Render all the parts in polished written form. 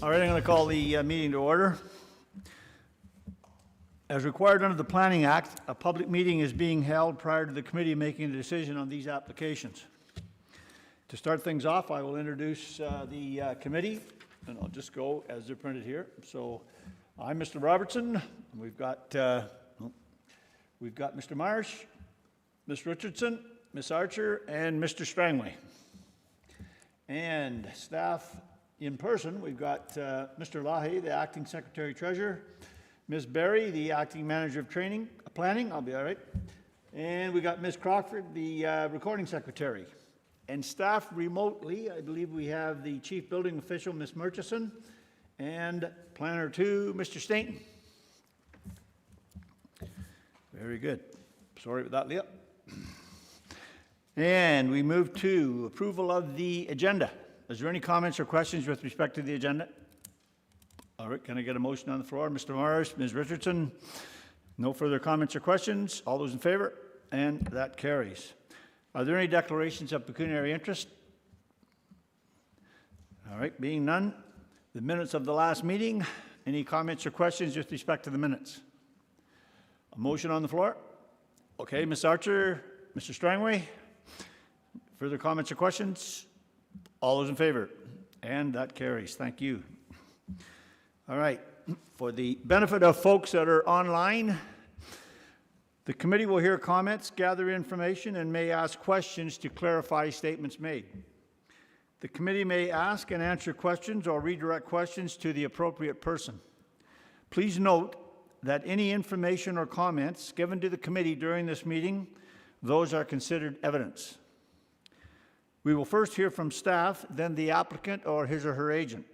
All right, I'm going to call the meeting to order. As required under the Planning Act, a public meeting is being held prior to the committee making a decision on these applications. To start things off, I will introduce the committee, and I'll just go as they're printed here. So I'm Mr. Robertson. We've got Mr. Marsh, Ms. Richardson, Ms. Archer, and Mr. Strangway. And staff in person, we've got Mr. Lahe, the Acting Secretary Treasurer, Ms. Berry, the Acting Manager of Planning, I'll be all right, and we got Ms. Crawford, the Recording Secretary. And staff remotely, I believe we have the Chief Building Official, Ms. Murchison, and Planner 2, Mr. Stainton. Very good. Sorry about that, Leah. And we move to approval of the agenda. Is there any comments or questions with respect to the agenda? All right, can I get a motion on the floor? Mr. Morris, Ms. Richardson. No further comments or questions. All those in favor? And that carries. Are there any declarations of pecuniary interest? All right, being none. The minutes of the last meeting. Any comments or questions with respect to the minutes? A motion on the floor? Okay, Ms. Archer, Mr. Strangway. Further comments or questions? All those in favor? And that carries. Thank you. All right. For the benefit of folks that are online, the committee will hear comments, gather information, and may ask questions to clarify statements made. The committee may ask and answer questions or redirect questions to the appropriate person. Please note that any information or comments given to the committee during this meeting, those are considered evidence. We will first hear from staff, then the applicant or his or her agent.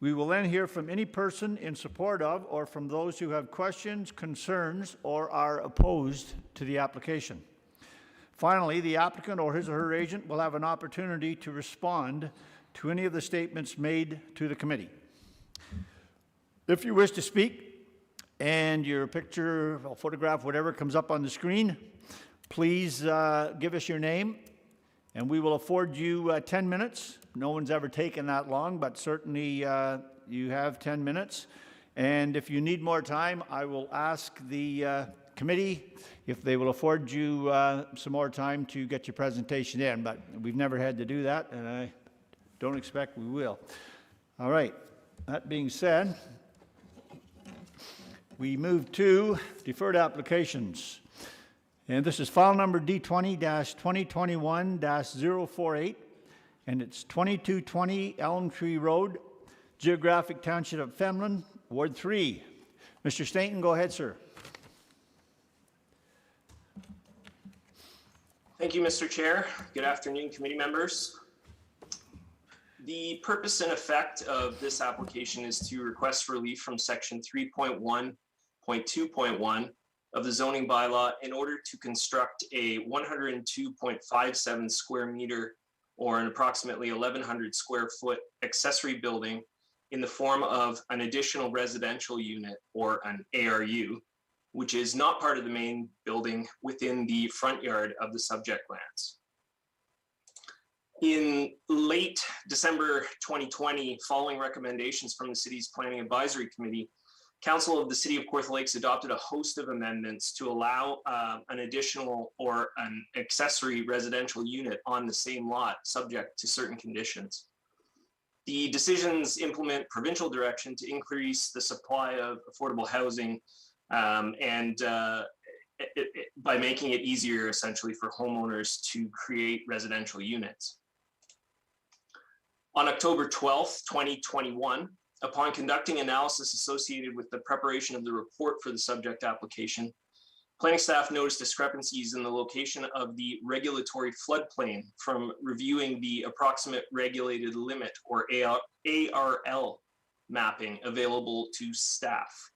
We will then hear from any person in support of or from those who have questions, concerns, or are opposed to the application. Finally, the applicant or his or her agent will have an opportunity to respond to any of the statements made to the committee. If you wish to speak and your picture or photograph, whatever comes up on the screen, please give us your name and we will afford you 10 minutes. No one's ever taken that long, but certainly you have 10 minutes. And if you need more time, I will ask the committee if they will afford you some more time to get your presentation in. But we've never had to do that, and I don't expect we will. All right. That being said, we move to deferred applications. And this is file number D20-2021-048, and it's 2220 Elm Tree Road, Geographic Township of Femlin, Ward 3. Mr. Stainton, go ahead, sir. Thank you, Mr. Chair. Good afternoon, committee members. The purpose and effect of this application is to request relief from section 3.1.2.1 of the zoning bylaw in order to construct a 102.57 square meter or an approximately 1,100 square foot accessory building in the form of an additional residential unit or an ARU, which is not part of the main building within the front yard of the subject lands. In late December 2020, following recommendations from the city's Planning Advisory Committee, Council of the City of Kawartha Lakes adopted a host of amendments to allow an additional or an accessory residential unit on the same lot, subject to certain conditions. The decisions implement provincial direction to increase the supply of affordable housing by making it easier, essentially, for homeowners to create residential units. On October 12th, 2021, upon conducting analysis associated with the preparation of the report for the subject application, planning staff noticed discrepancies in the location of the regulatory floodplain from reviewing the approximate regulated limit or ARL mapping available to staff.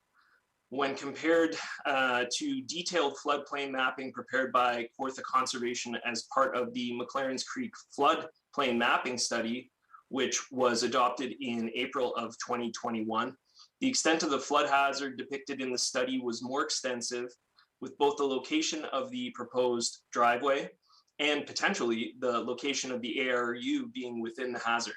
When compared to detailed floodplain mapping prepared by Kawartha Conservation as part of the McLaren's Creek floodplain mapping study, which was adopted in April of 2021. The extent of the flood hazard depicted in the study was more extensive, with both the location of the proposed driveway and potentially the location of the ARU being within the hazard.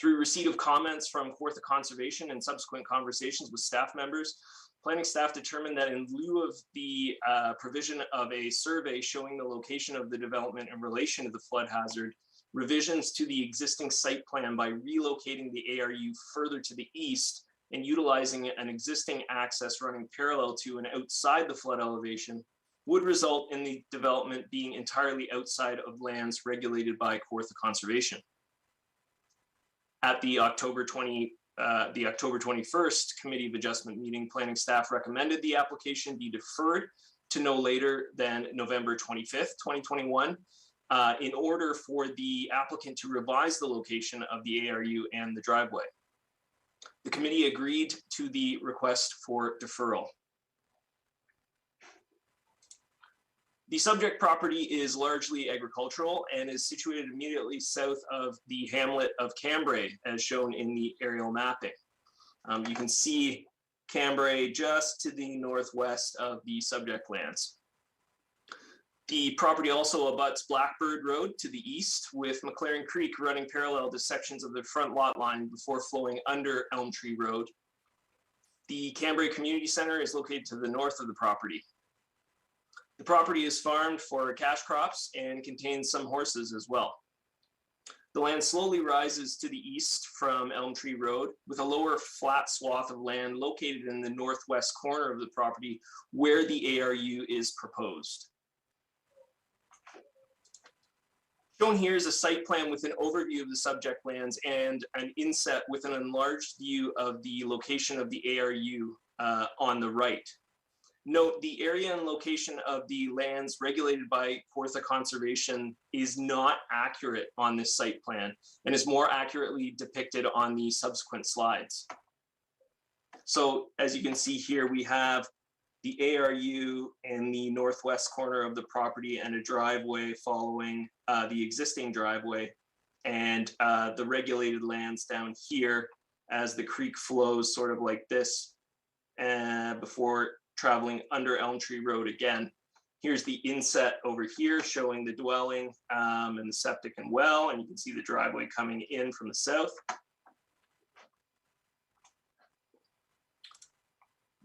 Through receipt of comments from Kawartha Conservation and subsequent conversations with staff members, planning staff determined that in lieu of the provision of a survey showing the location of the development in relation to the flood hazard, revisions to the existing site plan by relocating the ARU further to the east and utilizing an existing access running parallel to and outside the flood elevation would result in the development being entirely outside of lands regulated by Kawartha Conservation. At the October 21st Committee of Adjustment meeting, planning staff recommended the application be deferred to no later than November 25th, 2021, in order for the applicant to revise the location of the ARU and the driveway. The committee agreed to the request for deferral. The subject property is largely agricultural and is situated immediately south of the hamlet of Cambrai, as shown in the aerial mapping. You can see Cambrai just to the northwest of the subject lands. The property also abuts Blackbird Road to the east, with McLaren Creek running parallel to sections of the front lot line before flowing under Elm Tree Road. The Cambrai Community Center is located to the north of the property. The property is farmed for cash crops and contains some horses as well. The land slowly rises to the east from Elm Tree Road, with a lower flat swath of land located in the northwest corner of the property where the ARU is proposed. Shown here is a site plan with an overview of the subject lands and an inset with an enlarged view of the location of the ARU on the right. Note, the area and location of the lands regulated by Kawartha Conservation is not accurate on this site plan and is more accurately depicted on the subsequent slides. So as you can see here, we have the ARU in the northwest corner of the property and a driveway following the existing driveway, and the regulated lands down here as the creek flows sort of like this before traveling under Elm Tree Road again. Here's the inset over here showing the dwelling and the septic and well, and you can see the driveway coming in from the south.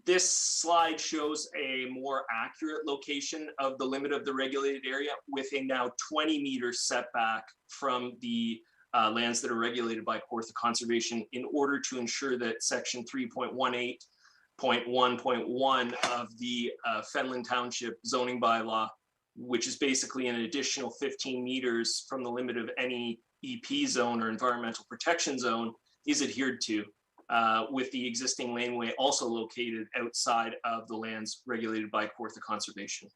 This slide shows a more accurate location of the limit of the regulated area with a now 20-meter setback from the lands that are regulated by Kawartha Conservation in order to ensure that section 3.18.1.1 of the Fenland Township zoning bylaw, which is basically an additional 15 meters from the limit of any EP zone or environmental protection zone, is adhered to, with the existing laneway also located outside of the lands regulated by Kawartha Conservation.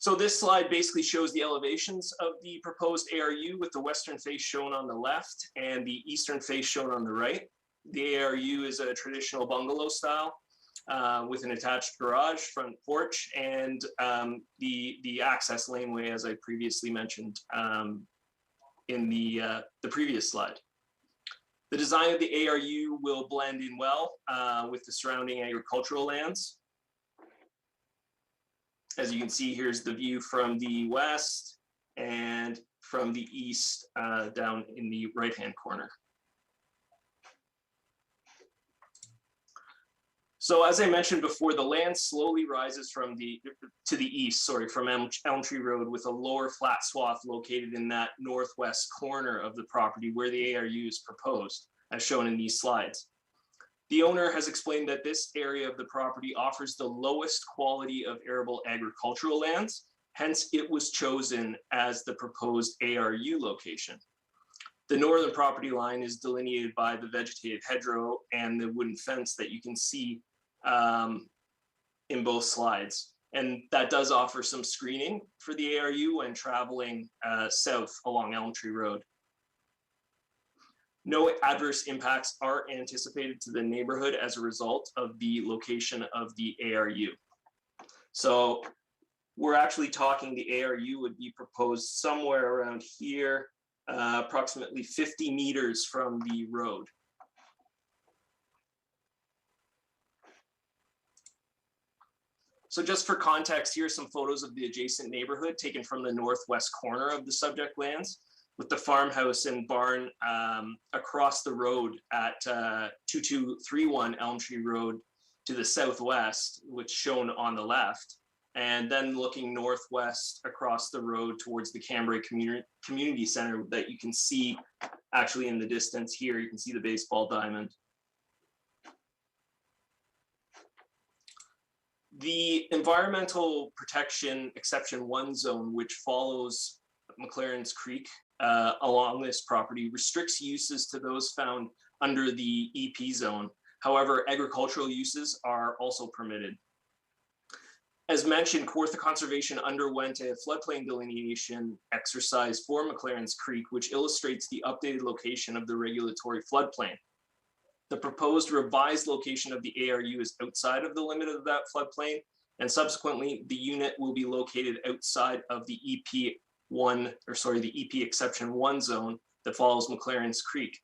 So this slide basically shows the elevations of the proposed ARU, with the western face shown on the left and the eastern face shown on the right. The ARU is a traditional bungalow style with an attached garage, front porch, and the access laneway, as I previously mentioned in the previous slide. The design of the ARU will blend in well with the surrounding agricultural lands. As you can see, here's the view from the west and from the east down in the right-hand corner. So as I mentioned before, the land slowly rises from to the east, from Elm Tree Road, with a lower flat swath located in that northwest corner of the property where the ARU is proposed, as shown in these slides. The owner has explained that this area of the property offers the lowest quality of arable agricultural lands, hence it was chosen as the proposed ARU location. The northern property line is delineated by the vegetated hedgerow and the wooden fence that you can see in both slides. And that does offer some screening for the ARU when traveling south along Elm Tree Road. No adverse impacts are anticipated to the neighborhood as a result of the location of the ARU. So we're actually talking the ARU would be proposed somewhere around here, approximately 50 meters from the road. So just for context, here are some photos of the adjacent neighborhood taken from the northwest corner of the subject lands, with the farmhouse and barn across the road at 2231 Elm Tree Road to the southwest, which shown on the left, and then looking northwest across the road towards the Cambrai Community Center that you can see actually in the distance here. You can see the baseball diamond. The Environmental Protection Exception 1 zone, which follows McLaren's Creek along this property, restricts uses to those found under the EP zone. However, agricultural uses are also permitted. As mentioned, Kawartha Conservation underwent a floodplain delineation exercise for McLaren's Creek, which illustrates the updated location of the regulatory floodplain. The proposed revised location of the ARU is outside of the limit of that floodplain, and subsequently, the unit will be located outside of the EP Exception 1 zone that follows McLaren's Creek.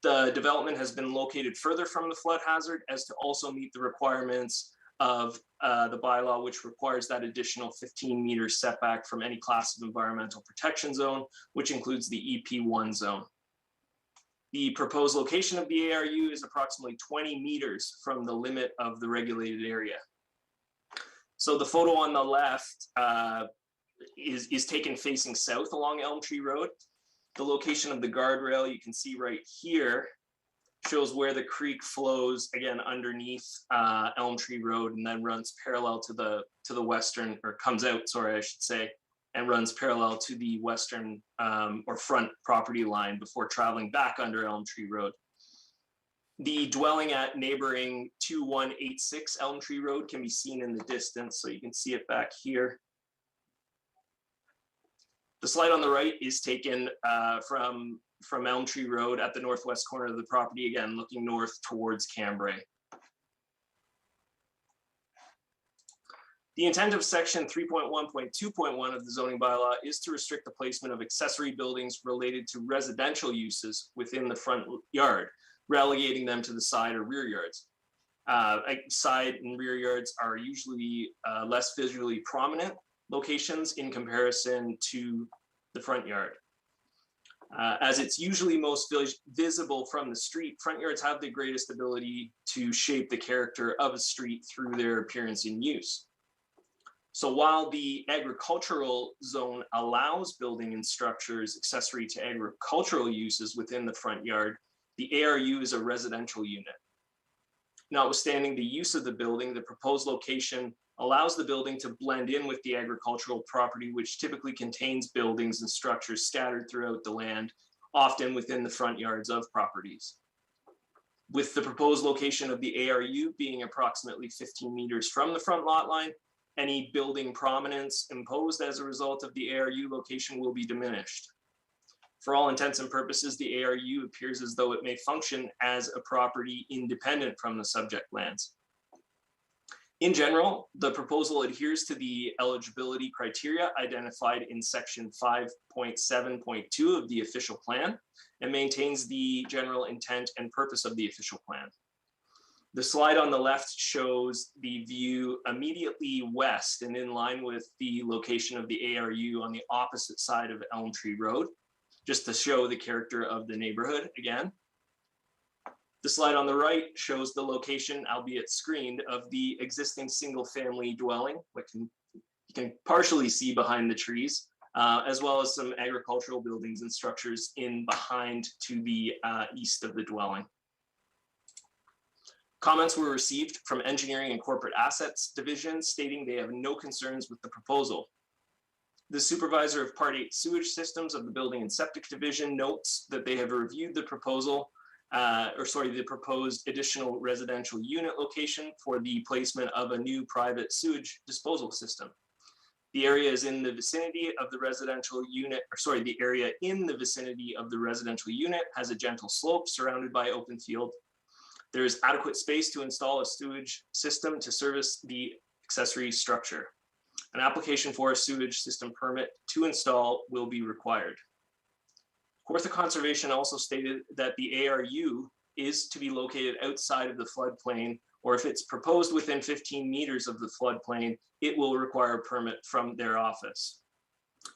The development has been located further from the flood hazard as to also meet the requirements of the bylaw, which requires that additional 15-meter setback from any class of environmental protection zone, which includes the EP1 zone. The proposed location of the ARU is approximately 20 meters from the limit of the regulated area. So the photo on the left is taken facing south along Elm Tree Road. The location of the guardrail you can see right here shows where the creek flows again underneath Elm Tree Road and then runs parallel to the western, or comes out, sorry, I should say, and runs parallel to the western or front property line before traveling back under Elm Tree Road. The dwelling at neighboring 2186 Elm Tree Road can be seen in the distance, so you can see it back here. The slide on the right is taken from Elm Tree Road at the northwest corner of the property, again, looking north towards Cambrai. The intent of section 3.1.2.1 of the zoning bylaw is to restrict the placement of accessory buildings related to residential uses within the front yard, relegating them to the side or rear yards. Side and rear yards are usually less visually prominent locations in comparison to the front yard. As it's usually most visible from the street, front yards have the greatest ability to shape the character of a street through their appearance and use. So while the agricultural zone allows building and structures accessory to agricultural uses within the front yard, the ARU is a residential unit. Notwithstanding the use of the building, the proposed location allows the building to blend in with the agricultural property, which typically contains buildings and structures scattered throughout the land, often within the front yards of properties. With the proposed location of the ARU being approximately 15 meters from the front lot line, any building prominence imposed as a result of the ARU location will be diminished. For all intents and purposes, the ARU appears as though it may function as a property independent from the subject lands. In general, the proposal adheres to the eligibility criteria identified in section 5.7.2 of the official plan and maintains the general intent and purpose of the official plan. The slide on the left shows the view immediately west and in line with the location of the ARU on the opposite side of Elm Tree Road, just to show the character of the neighborhood again. The slide on the right shows the location, albeit screened, of the existing single-family dwelling, which you can partially see behind the trees, as well as some agricultural buildings and structures in behind to the east of the dwelling. Comments were received from Engineering and Corporate Assets Division stating they have no concerns with the proposal. The supervisor of Part 8 sewage systems of the Building and Septic Division notes that they have reviewed the proposal, the proposed additional residential unit location for the placement of a new private sewage disposal system. The area is in the vicinity of the residential unit, the area in the vicinity of the residential unit has a gentle slope surrounded by open field. There is adequate space to install a sewage system to service the accessory structure. An application for a sewage system permit to install will be required. Kawartha Conservation also stated that the ARU is to be located outside of the floodplain or if it's proposed within 15 meters of the floodplain, it will require a permit from their office.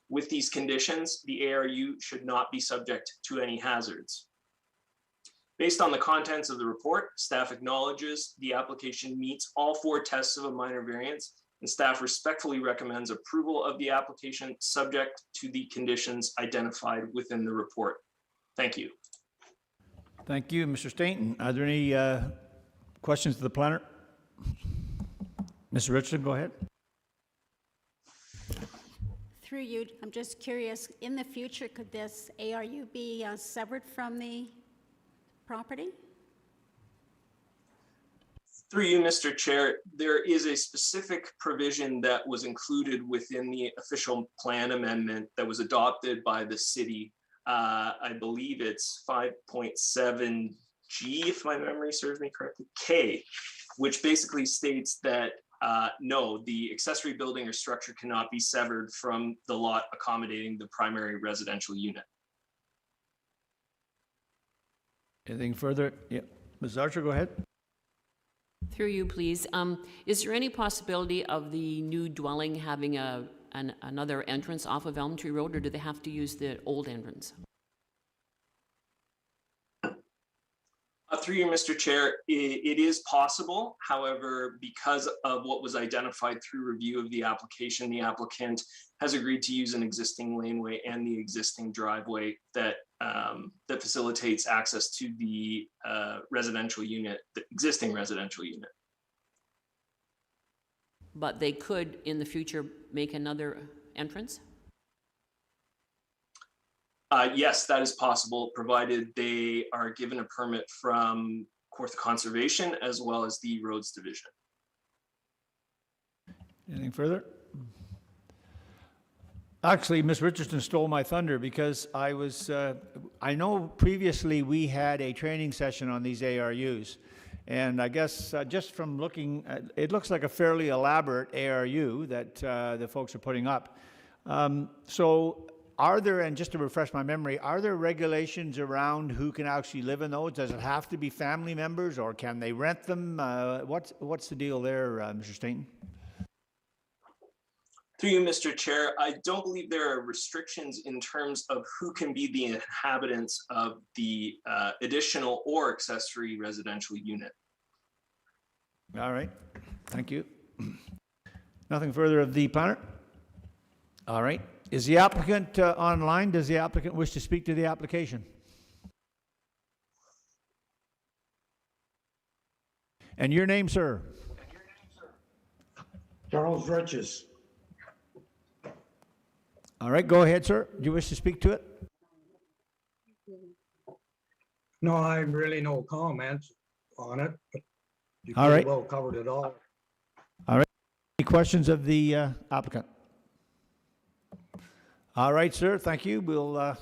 With these conditions, the ARU should not be subject to any hazards. Based on the contents of the report, staff acknowledges the application meets all 4 tests of a minor variance, and staff respectfully recommends approval of the application subject to the conditions identified within the report. Thank you. Thank you, Mr. Stainton. Are there any questions to the planner? Mr. Richardson, go ahead. Through you, I'm just curious, in the future, could this ARU be severed from the property? Through you, Mr. Chair, there is a specific provision that was included within the official plan amendment that was adopted by the city. I believe it's 5.7G, if my memory serves me correctly, K, which basically states that no, the accessory building or structure cannot be severed from the lot accommodating the primary residential unit. Anything further? Yeah, Ms. Archer, go ahead. Through you, please. Is there any possibility of the new dwelling having another entrance off of Elm Tree Road, or do they have to use the old entrance? Through you, Mr. Chair, it is possible. However, because of what was identified through review of the application, the applicant has agreed to use an existing laneway and the existing driveway that that facilitates access to the residential unit, the existing residential unit. But they could, in the future, make another entrance? Yes, that is possible, provided they are given a permit from Kawartha Conservation as well as the Roads Division. Anything further? Actually, Ms. Richardson stole my thunder because I know previously we had a training session on these ARUs. And I guess just from looking, it looks like a fairly elaborate ARU that the folks are putting up. So are there, and just to refresh my memory, are there regulations around who can actually live in those? Does it have to be family members, or can they rent them? What's the deal there, Mr. Stainton? Through you, Mr. Chair, I don't believe there are restrictions in terms of who can be the inhabitants of the additional or accessory residential unit. All right, thank you. Nothing further of the planner? All right. Is the applicant online? Does the applicant wish to speak to the application? And your name, sir? Charles Riches. All right, go ahead, sir. Do you wish to speak to it? No, I really no comments on it. But you All right. well covered it all. All right. Any questions of the applicant? All right, sir. Thank you. We'll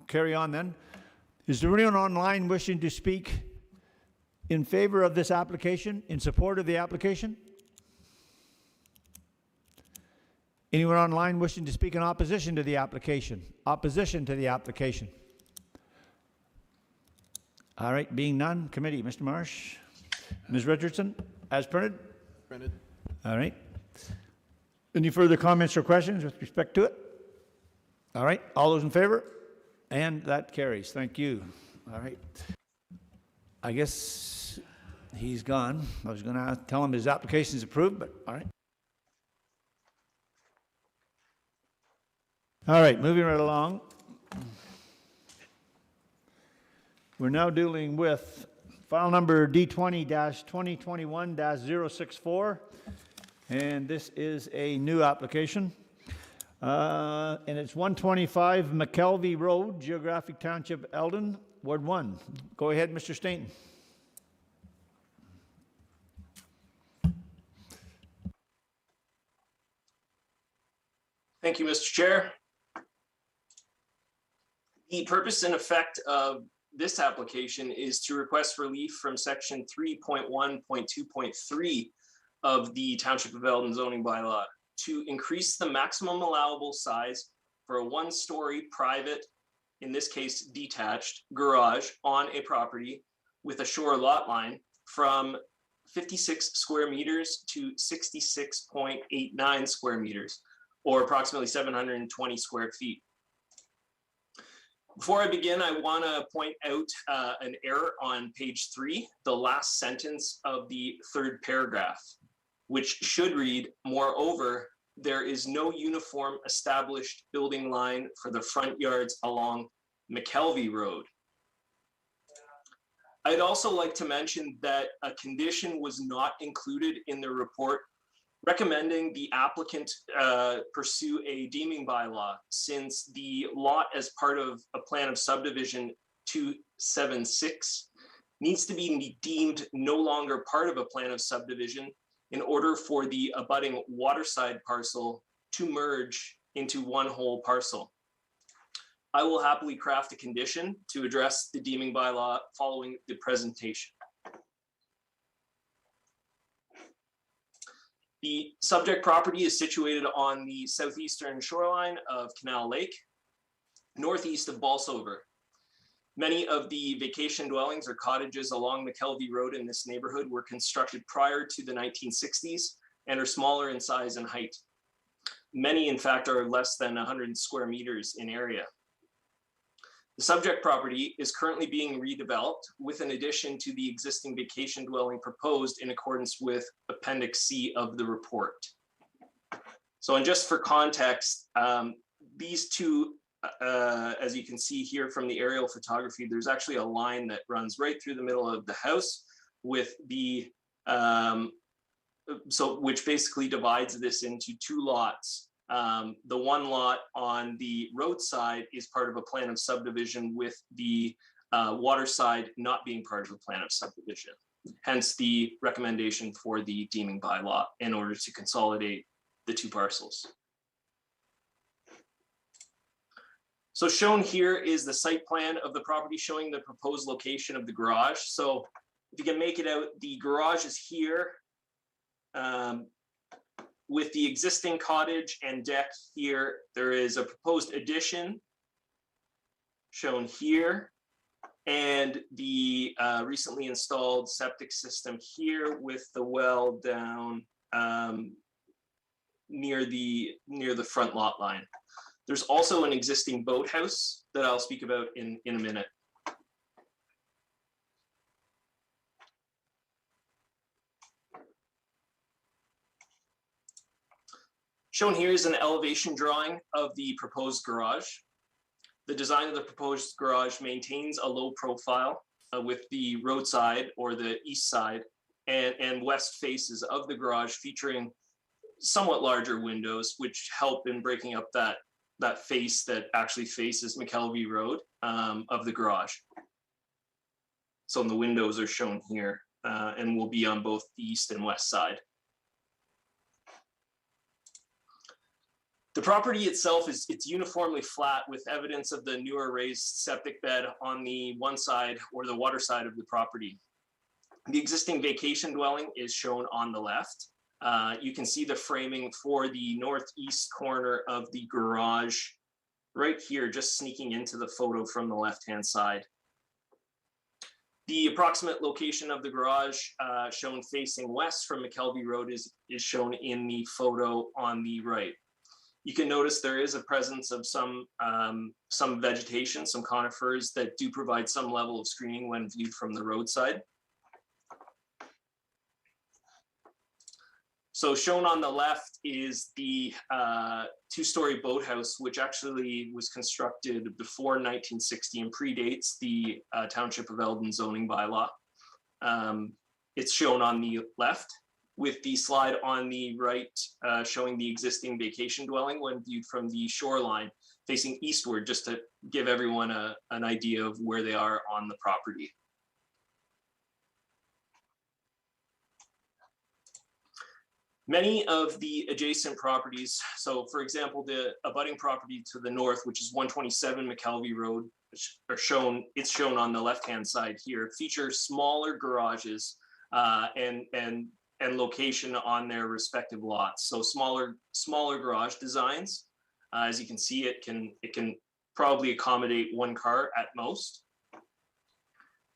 carry on then. Is there anyone online wishing to speak in favor of this application, in support of the application? Anyone online wishing to speak in opposition to the application? Opposition to the application? All right, being none, committee, Mr. Marsh, Ms. Richardson, as printed? Printed. All right. Any further comments or questions with respect to it? All right, all those in favor? And that carries, thank you. All right. I guess he's gone. I was gonna tell him his application is approved, but all right. All right, moving right along. We're now dealing with file number D20-2021-064, and this is a new application. And it's 125 McKelvey Road, Geographic Township, Eldon, Ward 1. Go ahead, Mr. Stainton. Thank you, Mr. Chair. The purpose and effect of this application is to request relief from section 3.1.2.3 of the Township of Eldon zoning bylaw to increase the maximum allowable size for a one-story private, in this case detached, garage on a property with a shore lot line from 56 square meters to 66.89 square meters, or approximately 720 square feet. Before I begin, I want to point out an error on page 3, the last sentence of the third paragraph, which should read, moreover, there is no uniform established building line for the front yards along McKelvey Road. I'd also like to mention that a condition was not included in the report recommending the applicant pursue a deeming bylaw, since the lot as part of a plan of subdivision 276 needs to be deemed no longer part of a plan of subdivision in order for the abutting waterside parcel to merge into one whole parcel. I will happily craft a condition to address the deeming bylaw following the presentation. The subject property is situated on the southeastern shoreline of Canal Lake, northeast of Bolsover. Many of the vacation dwellings or cottages along McKelvey Road in this neighborhood were constructed prior to the 1960s and are smaller in size and height. Many, in fact, are less than 100 square meters in area. The subject property is currently being redeveloped with an addition to the existing vacation dwelling proposed in accordance with Appendix C of the report. So, and just for context, these two, as you can see here from the aerial photography, there's actually a line that runs right through the middle of the house with the, which basically divides this into two lots. The one lot on the roadside is part of a plan of subdivision, with the water side not being part of a plan of subdivision. Hence the recommendation for the deeming bylaw in order to consolidate the two parcels. So shown here is the site plan of the property showing the proposed location of the garage. So if you can make it out, the garage is here. With the existing cottage and deck here, there is a proposed addition shown here, and the recently installed septic system here with the well down near the front lot line. There's also an existing boathouse that I'll speak about in a minute. Shown here is an elevation drawing of the proposed garage. The design of the proposed garage maintains a low profile with the roadside or the east side and west faces of the garage featuring somewhat larger windows, which help in breaking up that face that actually faces McKelvey Road of the garage. So the windows are shown here and will be on both the east and west side. The property itself it's uniformly flat, with evidence of the newer raised septic bed on the one side or the water side of the property. The existing vacation dwelling is shown on the left. You can see the framing for the northeast corner of the garage right here, just sneaking into the photo from the left-hand side. The approximate location of the garage shown facing west from McKelvey Road is shown in the photo on the right. You can notice there is a presence of some vegetation, some conifers that do provide some level of screening when viewed from the roadside. So shown on the left is the two-story boathouse, which actually was constructed before 1960 and predates the Township of Eldon zoning bylaw. It's shown on the left, with the slide on the right showing the existing vacation dwelling when viewed from the shoreline facing eastward, just to give everyone an idea of where they are on the property. Many of the adjacent properties, so for example, the abutting property to the north, which is 127 McKelvey Road, which are shown, it's shown on the left-hand side here, feature smaller garages and location on their respective lots. So smaller garage designs. As you can see, it can probably accommodate one car at most.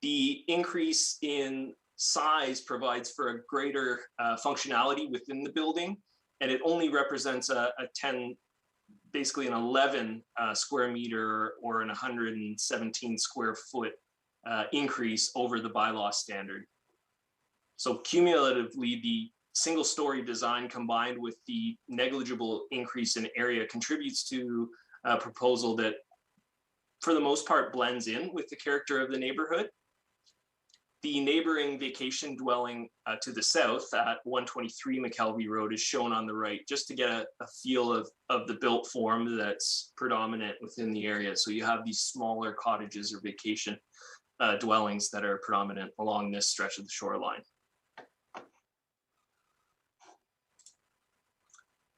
The increase in size provides for a greater functionality within the building, and it only represents a 10, basically an 11 square meter or an 117 square foot increase over the bylaw standard. So cumulatively, the single-story design combined with the negligible increase in area contributes to a proposal that, for the most part, blends in with the character of the neighborhood. The neighboring vacation dwelling to the south at 123 McKelvey Road is shown on the right, just to get a feel of the built form that's predominant within the area. So you have these smaller cottages or vacation dwellings that are predominant along this stretch of the shoreline.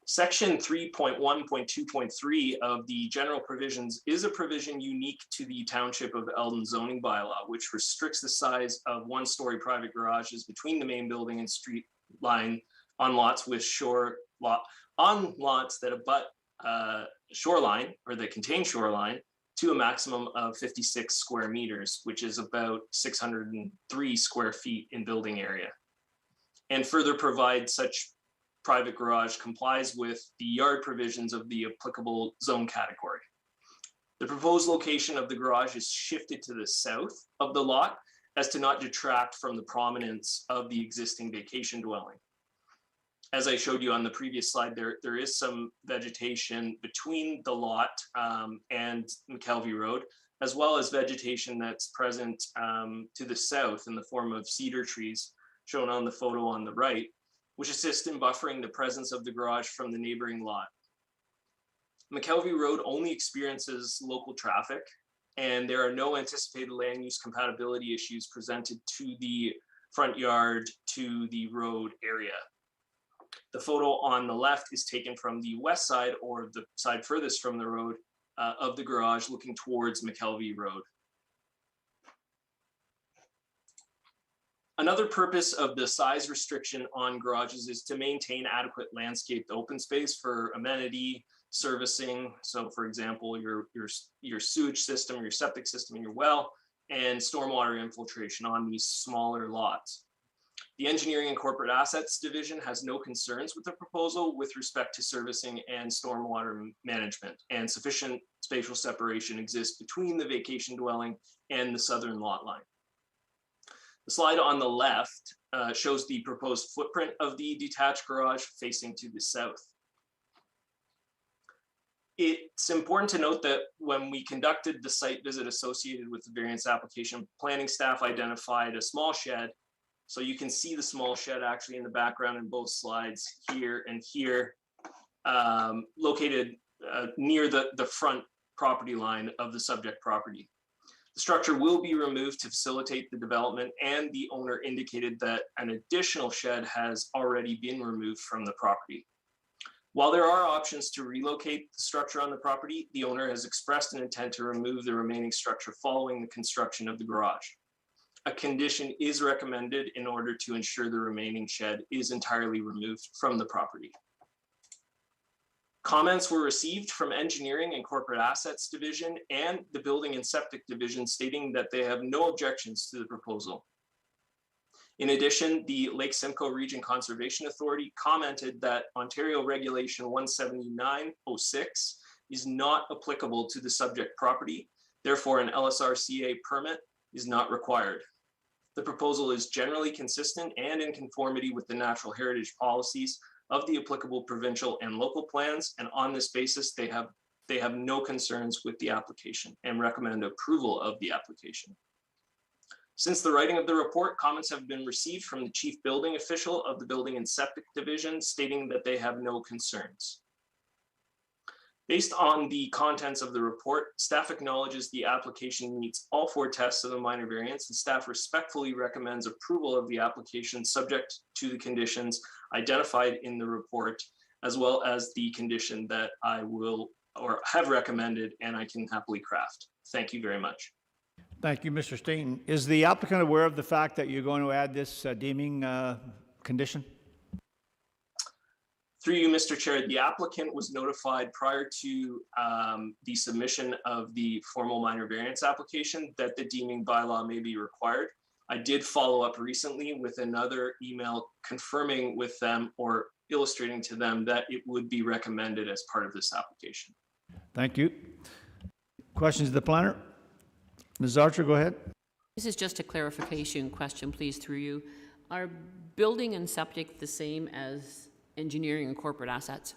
Section 3.1.2.3 of the general provisions is a provision unique to the Township of Eldon zoning bylaw, which restricts the size of one-story private garages between the main building and street line on lots with on lots that abut shoreline or that contain shoreline to a maximum of 56 square meters, which is about 603 square feet in building area, and further provide such private garage complies with the yard provisions of the applicable zone category. The proposed location of the garage is shifted to the south of the lot as to not detract from the prominence of the existing vacation dwelling. As I showed you on the previous slide, there is some vegetation between the lot and McKelvey Road, as well as vegetation that's present to the south in the form of cedar trees shown on the photo on the right, which assist in buffering the presence of the garage from the neighboring lot. McKelvey Road only experiences local traffic, and there are no anticipated land use compatibility issues presented to the front yard to the road area. The photo on the left is taken from the west side, or the side furthest from the road, of the garage looking towards McKelvey Road. Another purpose of the size restriction on garages is to maintain adequate landscaped open space for amenity servicing. So for example, your sewage system, your septic system, and your well, and stormwater infiltration on these smaller lots. The Engineering and Corporate Assets Division has no concerns with the proposal with respect to servicing and stormwater management, and sufficient spatial separation exists between the vacation dwelling and the southern lot line. The slide on the left shows the proposed footprint of the detached garage facing to the south. It's important to note that when we conducted the site visit associated with the variance application, planning staff identified a small shed. So you can see the small shed actually in the background in both slides here and here, located near the front property line of the subject property. The structure will be removed to facilitate the development, and the owner indicated that an additional shed has already been removed from the property. While there are options to relocate the structure on the property, the owner has expressed an intent to remove the remaining structure following the construction of the garage. A condition is recommended in order to ensure the remaining shed is entirely removed from the property. Comments were received from Engineering and Corporate Assets Division and the Building and Septic Division stating that they have no objections to the proposal. In addition, the Lake Simcoe Region Conservation Authority commented that Ontario Regulation 17906 is not applicable to the subject property. Therefore, an LSRCA permit is not required. The proposal is generally consistent and in conformity with the natural heritage policies of the applicable provincial and local plans, and on this basis, they have no concerns with the application and recommend approval of the application. Since the writing of the report, comments have been received from the Chief Building Official of the Building and Septic Division stating that they have no concerns. Based on the contents of the report, staff acknowledges the application meets all 4 tests of a minor variance, and staff respectfully recommends approval of the application subject to the conditions identified in the report, as well as the condition that I will or have recommended and I can happily craft. Thank you very much. Thank you, Mr. Staton. Is the applicant aware of the fact that you're going to add this deeming condition? Through you, Mr. Chair, the applicant was notified prior to the submission of the formal minor variance application that the deeming bylaw may be required. I did follow up recently with another email confirming with them or illustrating to them that it would be recommended as part of this application. Thank you. Questions of the planner? Ms. Archer, go ahead. This is just a clarification question, please, through you. Are building and septic the same as engineering and corporate assets?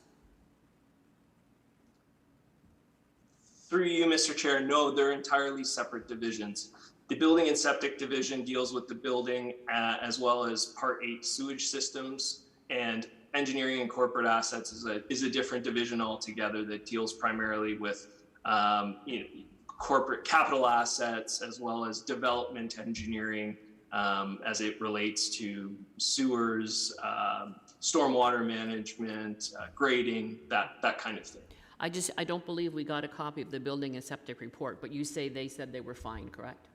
Through you, Mr. Chair, no, they're entirely separate divisions. The building and septic division deals with the building as well as Part 8 sewage systems, and engineering and corporate assets is a different division altogether that deals primarily with corporate capital assets as well as development engineering as it relates to sewers, stormwater management, grading, that kind of thing. I don't believe we got a copy of the building and septic report, but you say they said they were fine, correct?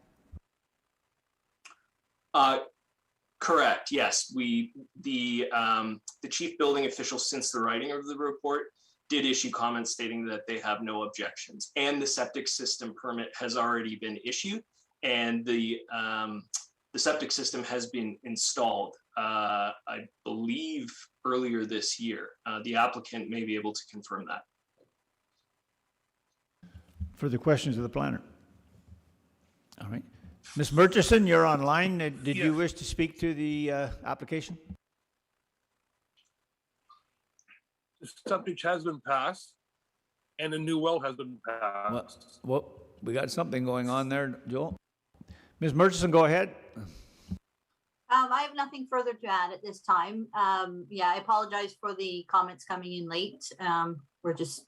Correct. Yes, the chief building official, since the writing of the report, did issue comments stating that they have no objections, and the septic system permit has already been issued, and the septic system has been installed, I believe, earlier this year. The applicant may be able to confirm that. Further questions of the planner? All right. Ms. Murchison, you're online. Did you wish to speak to the application? The septic has been passed and a new well has been passed. Well, we got something going on there, Joel. Ms. Murchison, go ahead. I have nothing further to add at this time. Yeah, I apologize for the comments coming in late. We're just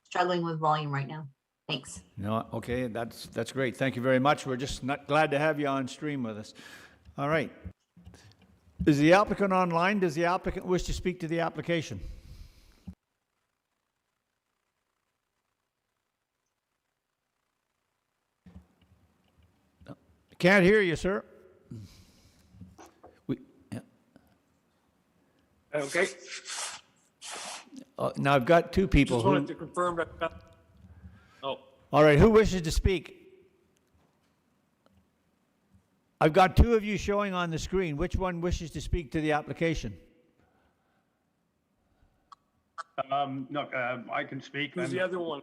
struggling with volume right now. Thanks. No, okay, that's great. Thank you very much. We're just glad to have you on stream with us. All right. Is the applicant online? Does the applicant wish to speak to the application? No. Can't hear you, sir. Yeah. Okay, Now I've got two people just who... wanted to confirm that. Oh, All right, who wishes to speak? I've got two of you showing on the screen. Which one wishes to speak to the application? No, I can speak. who's the other one?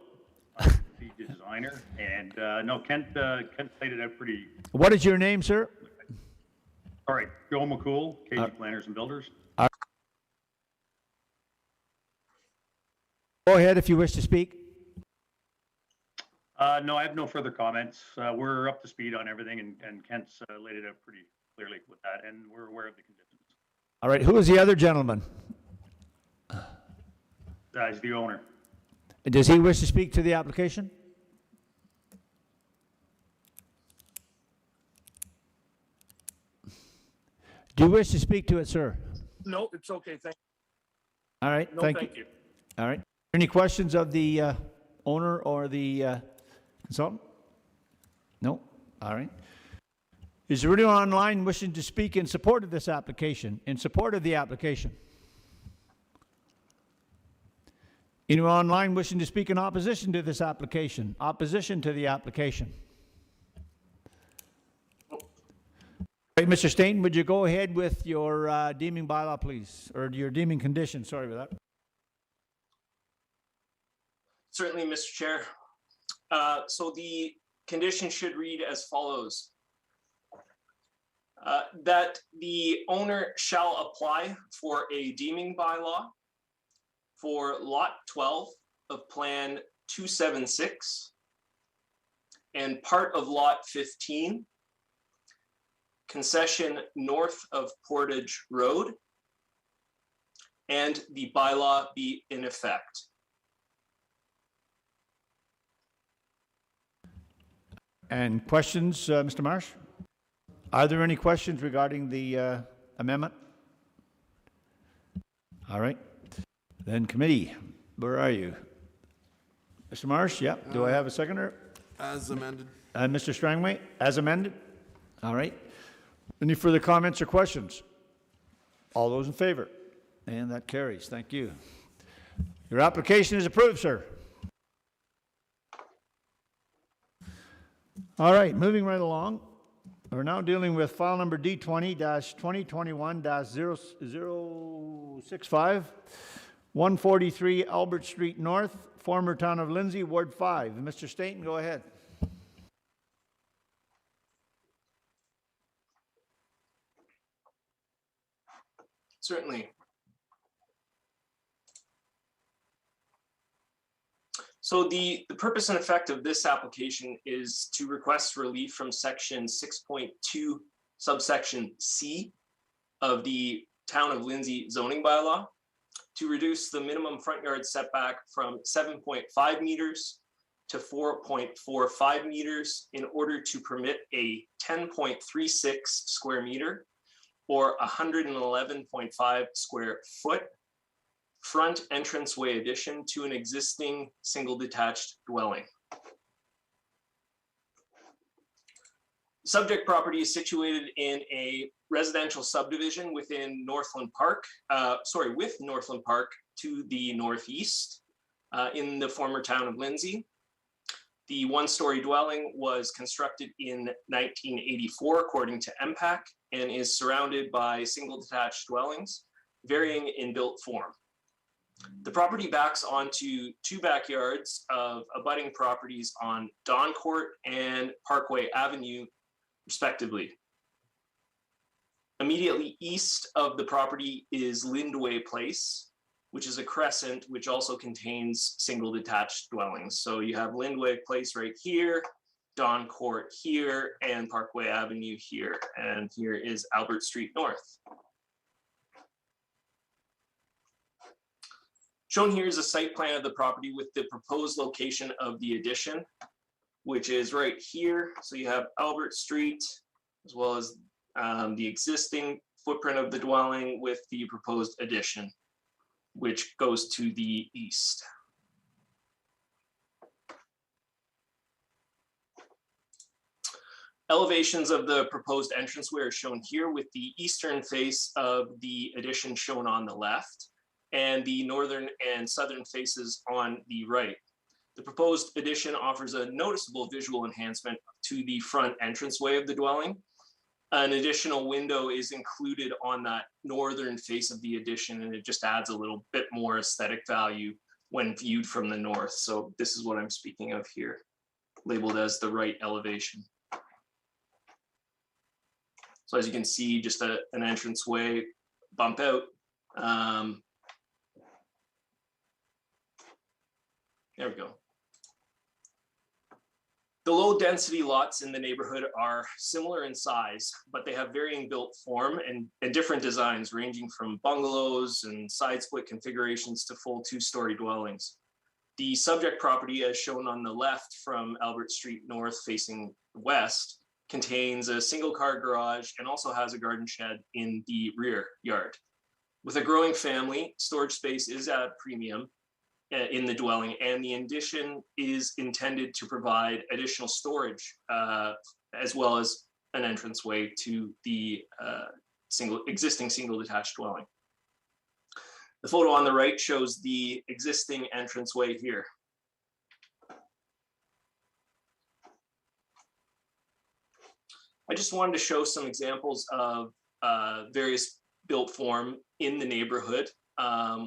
The designer, and no, Kent laid it out pretty. What is your name, sir? All right, Joe McCool, KG Planners and Builders. Go ahead if you wish to speak. No, I have no further comments. We're up to speed on everything, and Kent's laid it out pretty clearly with that, and we're aware of the conditions. All right, who is the other gentleman? He's the owner. Does he wish to speak to the application? Do you wish to speak to it, sir? No, it's okay, thank All right, you. No, thank thank you. you. All right. Any questions of the owner or the consultant? No? All right. Is there anyone online wishing to speak in support of this application, in support of the application? Anyone online wishing to speak in opposition to this application, opposition to the application? All right, Mr. Stain, would you go ahead with your deeming bylaw, please, or your deeming condition? Sorry about that. Certainly, Mr. Chair. So the condition should read as follows. That the owner shall apply for a deeming bylaw for Lot 12 of Plan 276 and part of Lot 15, concession north of Portage Road, and the bylaw be in effect. And questions, Mr. Marsh? Are there any questions regarding the amendment? All right. Then committee, where are you? Mr. Marsh, yeah. Do I have a seconder? As amended. And Mr. Strangway, as amended? All right. Any further comments or questions? All those in favor? And that carries. Thank you. Your application is approved, sir. All right, moving right along. We're now dealing with file number D20-2021-065, 143 Albert Street North, former town of Lindsay, Ward 5. Mr. Staton, go ahead. Certainly. So the purpose and effect of this application is to request relief from section 6.2 subsection C of the Town of Lindsay zoning bylaw to reduce the minimum front yard setback from 7.5 meters to 4.45 meters in order to permit a 10.36 square meter or 111.5 square foot front entranceway addition to an existing single detached dwelling. Subject property is situated in a residential subdivision within Northland Park, with Northland Park to the northeast in the former town of Lindsay. The one-story dwelling was constructed in 1984 according to MPAC and is surrounded by single detached dwellings varying in built form. The property backs onto two backyards of abutting properties on Don Court and Parkway Avenue, respectively. Immediately east of the property is Lindway Place, which is a crescent which also contains single detached dwellings. So you have Lindway Place right here, Don Court here, and Parkway Avenue here. And here is Albert Street North. Shown here is a site plan of the property with the proposed location of the addition, which is right here. So you have Albert Street, as well as the existing footprint of the dwelling with the proposed addition, which goes to the east. Elevations of the proposed entranceway are shown here with the eastern face of the addition shown on the left and the northern and southern faces on the right. The proposed addition offers a noticeable visual enhancement to the front entranceway of the dwelling. An additional window is included on that northern face of the addition, and it just adds a little bit more aesthetic value when viewed from the north. So this is what I'm speaking of here, labeled as the right elevation. So as you can see, just an entranceway bump out. There we go. The low density lots in the neighborhood are similar in size, but they have varying built form and different designs ranging from bungalows and side split configurations to full two-story dwellings. The subject property, as shown on the left from Albert Street North facing west, contains a single car garage and also has a garden shed in the rear yard. With a growing family, storage space is at a premium in the dwelling, and the addition is intended to provide additional storage as well as an entranceway to the existing single detached dwelling. The photo on the right shows the existing entranceway here. I just wanted to show some examples of various built form in the neighborhood,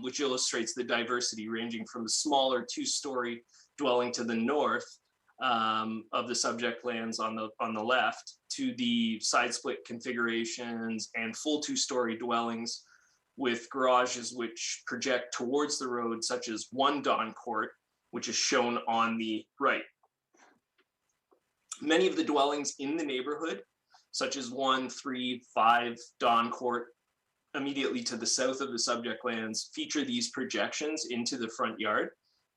which illustrates the diversity ranging from the smaller two-story dwelling to the north of the subject lands on the left to the side split configurations and full two-story dwellings with garages which project towards the road, such as one Don Court, which is shown on the right. Many of the dwellings in the neighborhood, such as 1, 3, 5 Don Court, immediately to the south of the subject lands, feature these projections into the front yard,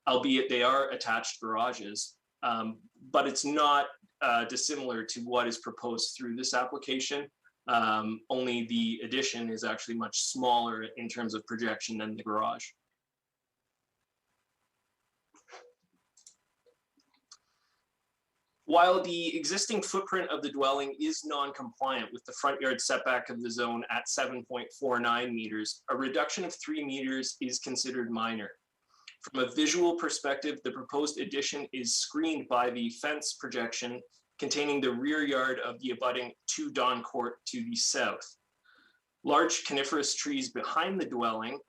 albeit they are attached garages, but it's not dissimilar to what is proposed through this application. Only the addition is actually much smaller in terms of projection than the garage. While the existing footprint of the dwelling is non-compliant with the front yard setback of the zone at 7.49 meters, a reduction of 3 meters is considered minor. From a visual perspective, the proposed addition is screened by the fence projection containing the rear yard of the abutting 2 Don Court to the south. Large coniferous trees beside the dwelling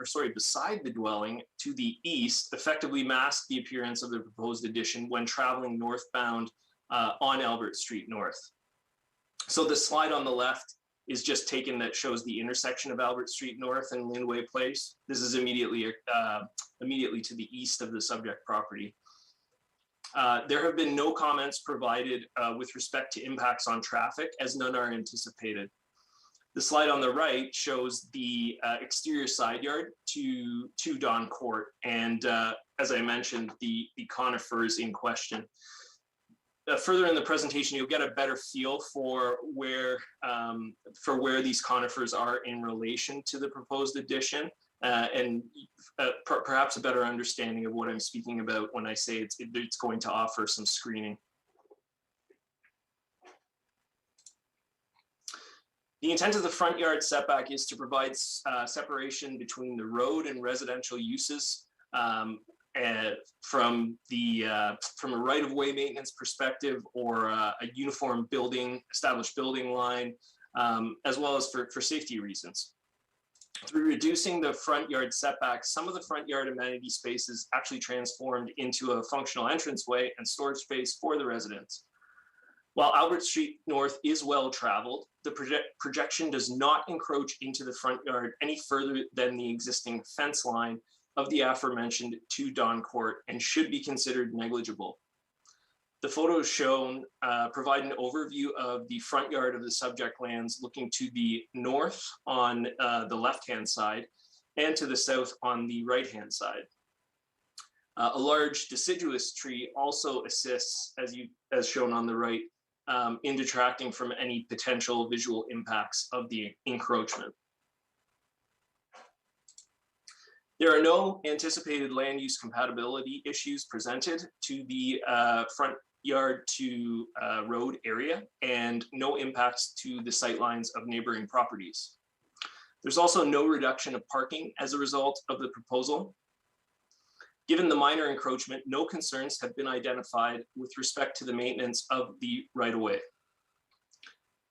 to the east effectively mask the appearance of the proposed addition when traveling northbound on Albert Street North. So the slide on the left is just taken that shows the intersection of Albert Street North and Lindway Place. This is immediately to the east of the subject property. There have been no comments provided with respect to impacts on traffic, as none are anticipated. The slide on the right shows the exterior side yard to Don Court, and as I mentioned, the conifers in question. Further in the presentation, you'll get a better feel for where these conifers are in relation to the proposed addition, and perhaps a better understanding of what I'm speaking about when I say it's going to offer some screening. The intent of the front yard setback is to provide separation between the road and residential uses from a right-of-way maintenance perspective, or a uniform established building line, as well as for safety reasons. Through reducing the front yard setback, some of the front yard amenity spaces actually transformed into a functional entranceway and storage space for the residents. While Albert Street North is well traveled, the projection does not encroach into the front yard any further than the existing fence line of the aforementioned 2 Don Court, and should be considered negligible. The photos shown provide an overview of the front yard of the subject lands looking to the north on the left-hand side and to the south on the right-hand side. A large deciduous tree also assists, as shown on the right, in detracting from any potential visual impacts of the encroachment. There are no anticipated land use compatibility issues presented to the front yard to road area, and no impacts to the sightlines of neighboring properties. There's also no reduction of parking as a result of the proposal. Given the minor encroachment, no concerns have been identified with respect to the maintenance of the right-of-way.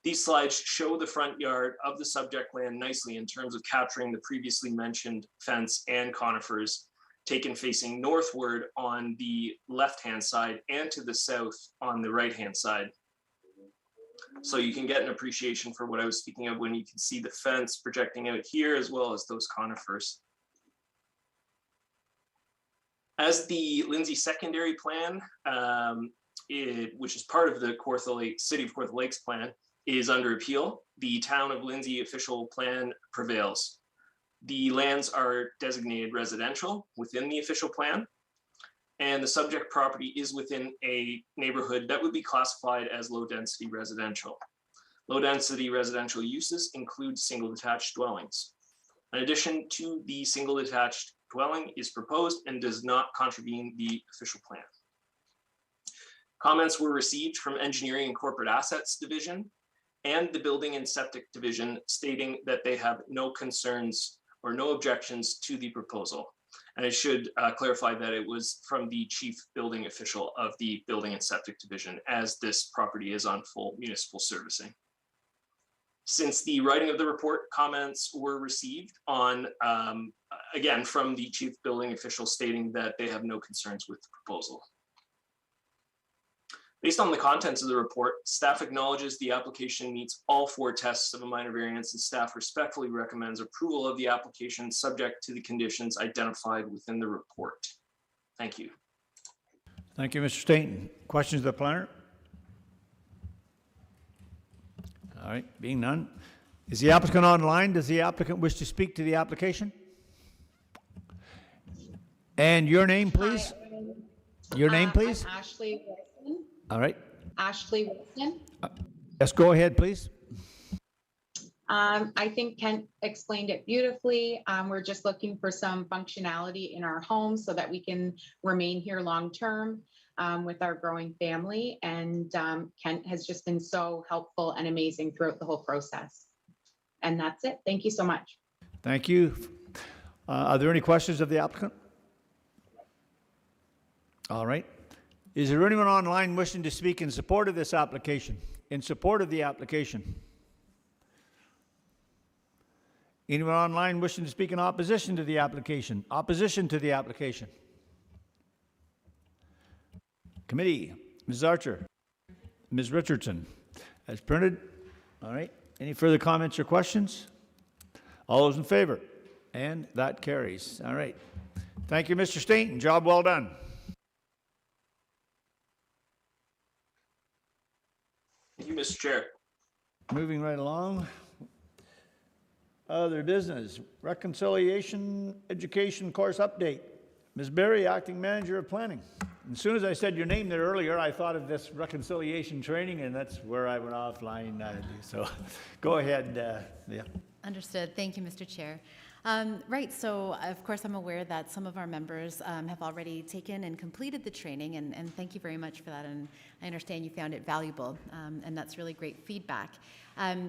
These slides show the front yard of the subject land nicely in terms of capturing the previously mentioned fence and conifers taken facing northward on the left-hand side and to the south on the right-hand side. So you can get an appreciation for what I was speaking of when you can see the fence projecting out here, as well as those conifers. As the Lindsay secondary plan, which is part of the City of Kawartha Lakes plan, is under appeal, the Town of Lindsay official plan prevails. The lands are designated residential within the official plan, and the subject property is within a neighborhood that would be classified as low-density residential. Low-density residential uses include single detached dwellings. An addition to the single detached dwelling is proposed and does not contravene the official plan. Comments were received from Engineering and Corporate Assets Division and the Building and Septic Division, stating that they have no concerns or no objections to the proposal. And I should clarify that it was from the chief building official of the Building and Septic Division, as this property is on full municipal servicing. Since the writing of the report, comments were received on, again, from the chief building official, stating that they have no concerns with the proposal. Based on the contents of the report, staff acknowledges the application meets all 4 tests of a minor variance, and staff respectfully recommends approval of the application subject to the conditions identified within the report. Thank you. Thank you, Mr. Stainton. Questions of the planner? All right, being none. Is the applicant online? Does the applicant wish to speak to the application? And your name, please? Your name, please? I'm Ashley Wilson. All right. Ashley Wilson. Yes, go ahead, please. I think Kent explained it beautifully. We're just looking for some functionality in our home so that we can remain here long-term with our growing family. And Kent has just been so helpful and amazing throughout the whole process. And that's it. Thank you so much. Thank you. Are there any questions of the applicant? All right. Is there anyone online wishing to speak in support of this application? In support of the application? Anyone online wishing to speak in opposition to the application? Opposition to the application? Committee, Ms. Archer, Ms. Richardson, as printed. All right. Any further comments or questions? All those in favor? And that carries. All right. Thank you, Mr. Stainton. Job well done. Thank you, Mr. Chair. Moving right along. Other business, reconciliation education course update. Ms. Berry, Acting Manager of Planning. As soon as I said your name there earlier, I thought of this reconciliation training, and that's where I went offline. So go ahead, Leah. Understood. Thank you, Mr. Chair. Right, so of course I'm aware that some of our members have already taken and completed the training, and thank you very much for that, and I understand you found it valuable, and that's really great feedback.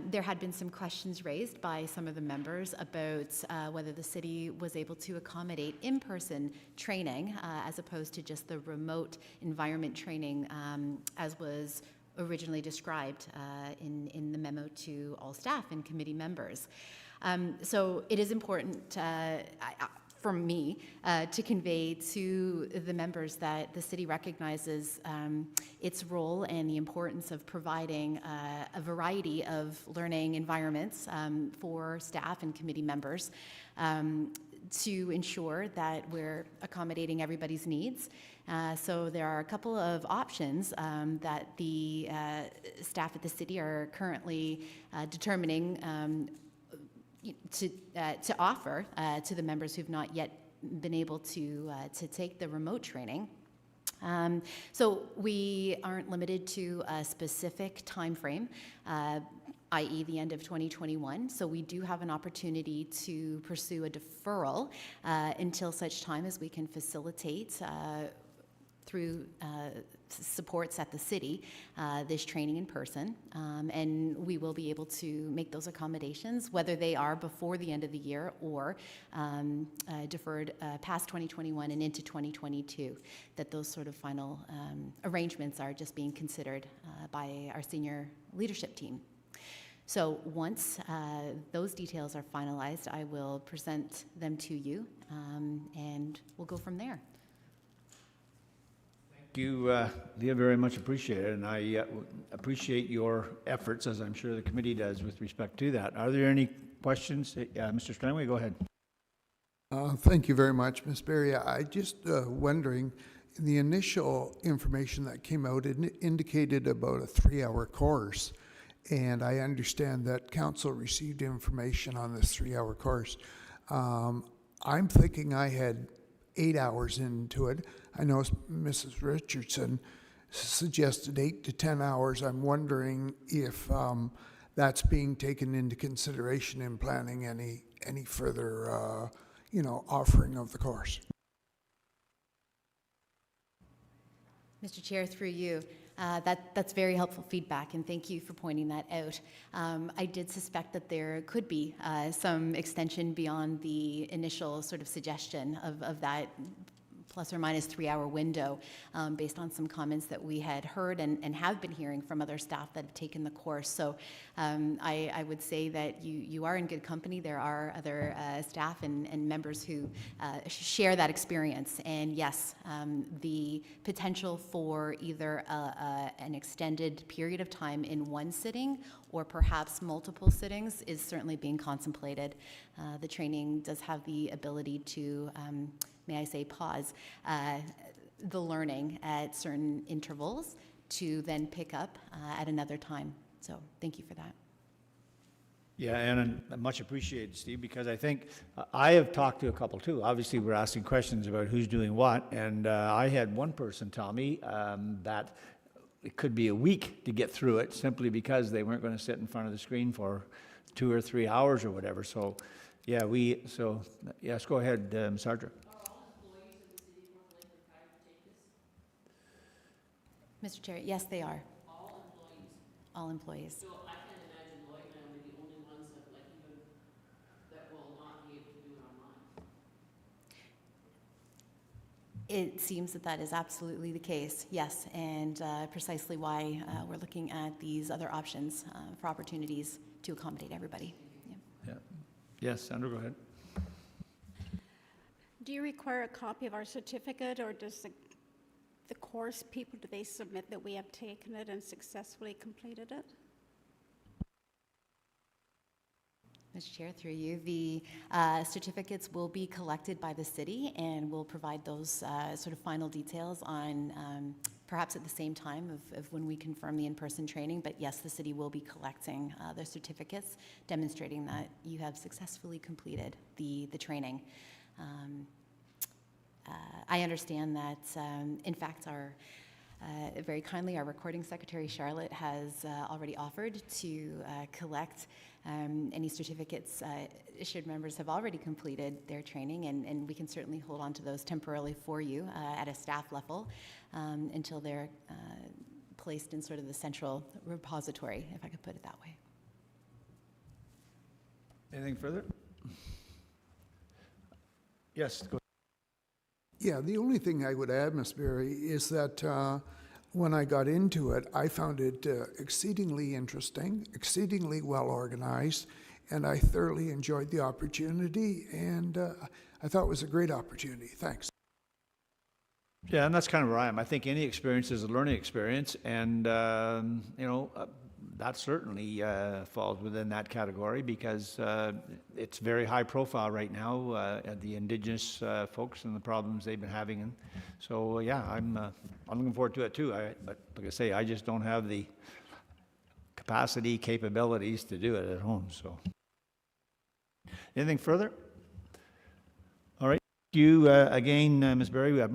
There had been some questions raised by some of the members about whether the city was able to accommodate in-person training as opposed to just the remote environment training as was originally described in the memo to all staff and committee members. So it is important for me to convey to the members that the city recognizes its role and the importance of providing a variety of learning environments for staff and committee members to ensure that we're accommodating everybody's needs. So there are a couple of options that the staff at the city are currently determining to offer to the members who've not yet been able to take the remote training. So we aren't limited to a specific time frame, i.e. the end of 2021. So we do have an opportunity to pursue a deferral until such time as we can facilitate through supports at the city, this training in person, and we will be able to make those accommodations, whether they are before the end of the year or deferred past 2021 and into 2022, that those sort of final arrangements are just being considered by our senior leadership team. So once those details are finalized, I will present them to you, and we'll go from there. Thank you, Leah, very much appreciated, and I appreciate your efforts, as I'm sure the committee does, with respect to that. Are there any questions? Mr. Steinway, go ahead. Thank you very much, Ms. Berry. I just wondering, the initial information that came out, it indicated about a 3-hour course, and I understand that council received information on this 3-hour course. I'm thinking I had 8 hours into it. I know Mrs. Richardson suggested 8 to 10 hours. I'm wondering if that's being taken into consideration in planning any further, offering of the course. Mr. Chair, through you, that's very helpful feedback, and thank you for pointing that out. I did suspect that there could be some extension beyond the initial sort of suggestion of that plus or minus 3-hour window based on some comments that we had heard and have been hearing from other staff that have taken the course. So I would say that you are in good company. There are other staff and members who share that experience. And yes, the potential for either an extended period of time in one sitting or perhaps multiple sittings is certainly being contemplated. The training does have the ability to may I say, pause the learning at certain intervals to then pick up at another time. So thank you for that. Yeah, and much appreciated, Steve, because I think I have talked to a couple too. Obviously, we're asking questions about who's doing what, and I had one person tell me that it could be a week to get through it simply because they weren't going to sit in front of the screen for 2 or 3 hours or whatever. So, yeah, yes, go ahead, Ms. Archer. Mr. Chair, yes, they are. All employees? All employees. So I can't imagine Lloyd and I will be the only ones that will not be able to do it online. It seems that that is absolutely the case, yes, and precisely why we're looking at these other options for opportunities to accommodate everybody. Yeah. Yeah. Yes, Sandra, go ahead. Do you require a copy of our certificate, or does the course people, do they submit that we have taken it and successfully completed it? Mr. Chair, through you, the certificates will be collected by the city, and we'll provide those sort of final details on perhaps at the same time of when we confirm the in-person training. But yes, the city will be collecting the certificates demonstrating that you have successfully completed the training. I understand that, in fact, very kindly, our recording secretary, Charlotte, has already offered to collect any certificates should members have already completed their training, and we can certainly hold on to those temporarily for you at a staff level until they're placed in sort of the central repository, if I could put it that way. Anything further? Yes, go. Yeah, the only thing I would add, Ms. Berry, is that when I got into it, I found it exceedingly interesting, exceedingly well organized, and I thoroughly enjoyed the opportunity, and I thought it was a great opportunity. Thanks. Yeah, and that's kind of where I am. I think any experience is a learning experience, and that certainly falls within that category because it's very high profile right now, the Indigenous folks and the problems they've been having. And so, yeah, I'm looking forward to it too. But like I say, I just don't have the capacity, capabilities to do it at home. So, anything further? All right. Thank you again, Ms. Berry. We have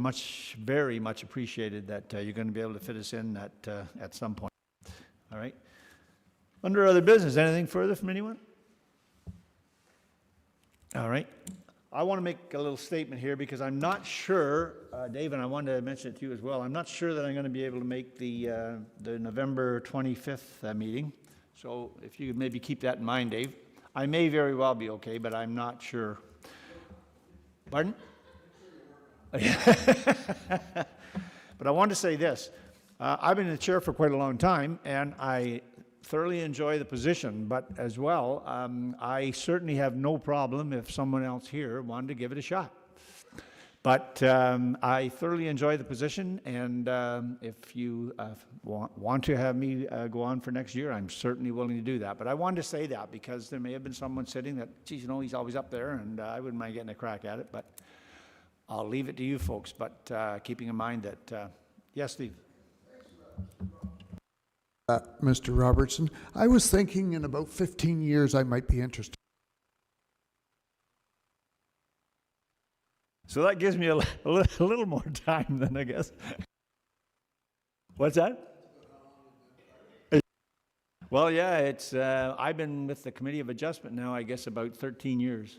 very much appreciated that you're going to be able to fit us in at some point. All right. Under other business, anything further from anyone? All right. I want to make a little statement here because I'm not sure, Dave, and I wanted to mention it to you as well. I'm not sure that I'm going to be able to make the November 25th meeting. So if you could maybe keep that in mind, Dave. I may very well be okay, but I'm not sure. Pardon? But I want to say this. I've been in the chair for quite a long time, and I thoroughly enjoy the position, but as well, I certainly have no problem if someone else here wanted to give it a shot. But I thoroughly enjoy the position, and if you want to have me go on for next year, I'm certainly willing to do that. But I wanted to say that because there may have been someone sitting that, geez, he's always up there, and I wouldn't mind getting a crack at it, but I'll leave it to you folks. But keeping in mind that, yes, Steve? Mr. Robertson, I was thinking in about 15 years I might be interested. So that gives me a little more time then, I guess. What's that? Well, yeah, it's I've been with the Committee of Adjustment now, I guess, about 13 years.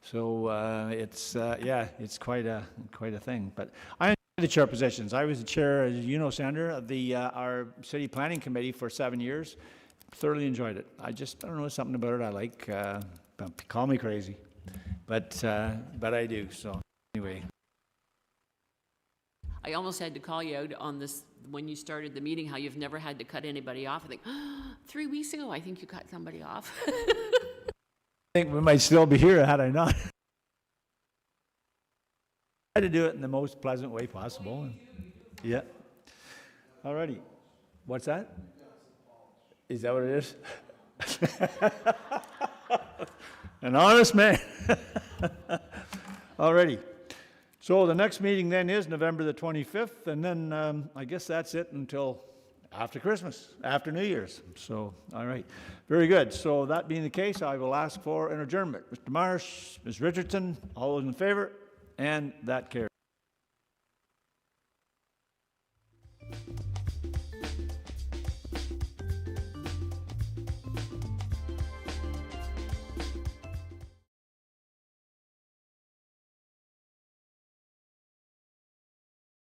So it's quite a thing. But I enjoy the chair positions. I was the chair, as you know, Sandra, of our City Planning Committee for 7 years. Thoroughly enjoyed it. I don't know, something about it I like. Call me crazy. But I do, so anyway. I almost had to call you out on this when you started the meeting, how you've never had to cut anybody off. I think, 3 weeks ago, I think you cut somebody off. I think we might still be here had I not. I had to do it in the most pleasant way possible. Yeah. Alrighty. What's that? Is that what it is? An honest man. Alrighty. So the next meeting then is November the 25th, and then I guess that's it until after Christmas, after New Year's. So, all right. Very good. So that being the case, I will ask for an adjournment. Mr. Marsh, Ms. Richardson, all those in favor? And that carries.